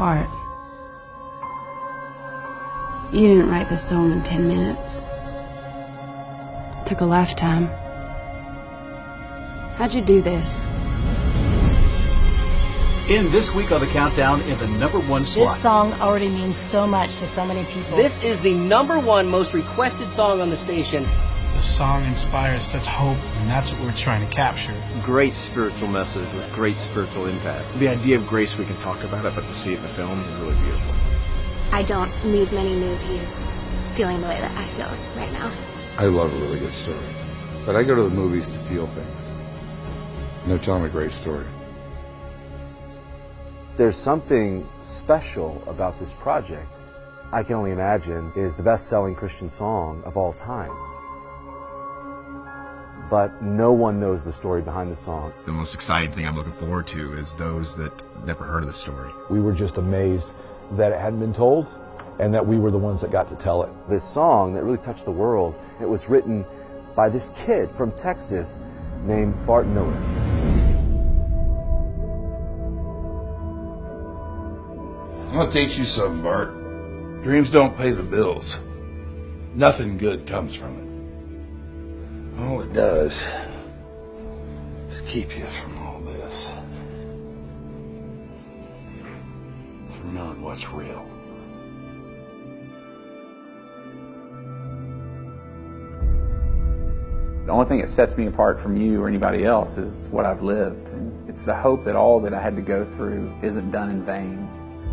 Bart, you didn't write this song in 10 minutes. It took a lifetime. How'd you do this? In this week on the countdown, in the #1 slot. This song already means so much to so many people. This is the #1 most requested song on the station. The song inspires such hope, and that's what we're trying to capture. Great spiritual message with great spiritual impact. The idea of grace, we can talk about it, but to see it in the film is really beautiful. I don't leave many movies feeling the way that I feel right now. I love a really good story, but I go to the movies to feel things. And they're telling a great story. There's something special about this project. I can only imagine is the best-selling Christian song of all time. But no one knows the story behind the song. The most exciting thing I'm looking forward to is those that never heard of the story. We were just amazed that it hadn't been told and that we were the ones that got to tell it. This song that really touched the world, it was written by this kid from Texas named Bart Miller. I'm gonna teach you something, Bart. Dreams don't pay the bills. Nothing good comes from it. All it does is keep you from all this. From knowing what's real. The only thing that sets me apart from you or anybody else is what I've lived. And it's the hope that all that I had to go through isn't done in vain.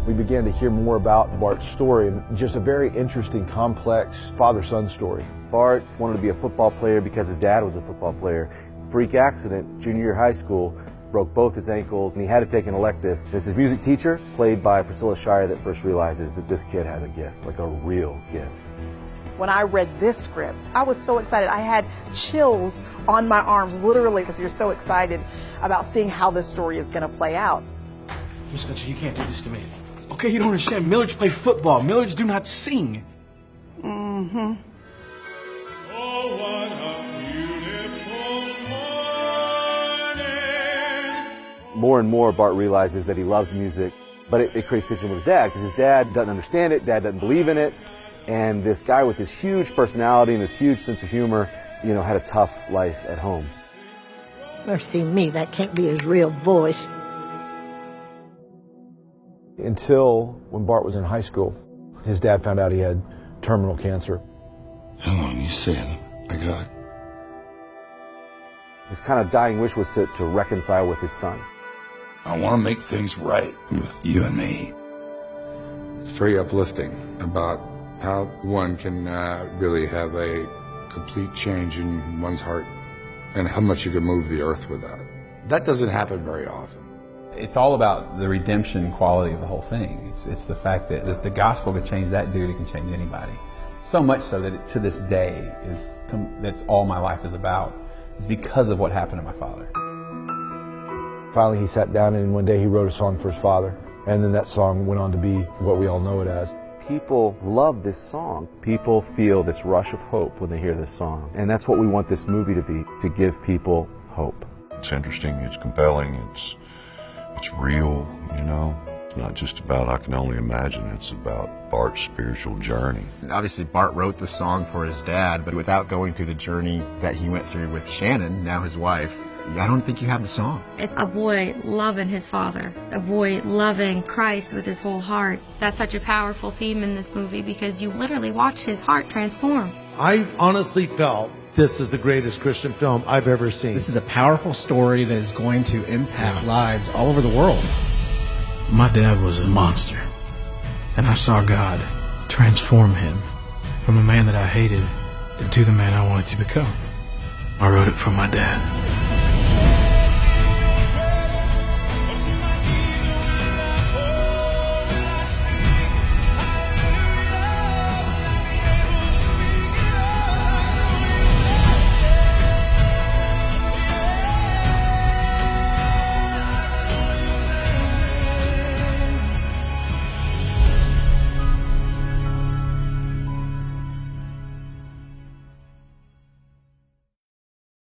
We began to hear more about Bart's story, and just a very interesting, complex father-son story. Bart wanted to be a football player because his dad was a football player. Freak accident, junior year high school, broke both his ankles, and he had to take an elective. It's his music teacher, played by Priscilla Shirer, that first realizes that this kid has a gift, like a real gift. When I read this script, I was so excited. I had chills on my arms, literally, because you're so excited about seeing how this story is going to play out. Miss Fletcher, you can't do this to me. Okay, you don't understand. Millards play football. Millards do not sing. Mm-hmm. Oh, what a beautiful morning. More and more, Bart realizes that he loves music, but it creates tension with his dad, because his dad doesn't understand it, dad doesn't believe in it, and this guy with this huge personality and this huge sense of humor, you know, had a tough life at home. Mercy me, that can't be his real voice. Until when Bart was in high school, his dad found out he had terminal cancer. How long you saying I got? His kind of dying wish was to reconcile with his son. I want to make things right with you and me. It's very uplifting about how one can really have a complete change in one's heart and how much you can move the earth with that. That doesn't happen very often. It's all about the redemption quality of the whole thing. It's the fact that if the gospel could change that dude, it can change anybody. So much so that to this day, that's all my life is about. It's because of what happened to my father. Finally, he sat down and one day he wrote a song for his father. And then that song went on to be what we all know it as. People love this song. People feel this rush of hope when they hear this song. And that's what we want this movie to be, to give people hope. It's interesting, it's compelling, it's real, you know. It's not just about I Can Only Imagine, it's about Bart's spiritual journey. And obviously Bart wrote the song for his dad, but without going through the journey that he went through with Shannon, now his wife, I don't think you have the song. It's a boy loving his father, a boy loving Christ with his whole heart. That's such a powerful theme in this movie because you literally watch his heart transform. I've honestly felt this is the greatest Christian film I've ever seen. This is a powerful story that is going to impact lives all over the world. My dad was a monster, and I saw God transform him from a man that I hated into the man I wanted to become. I wrote it for my dad.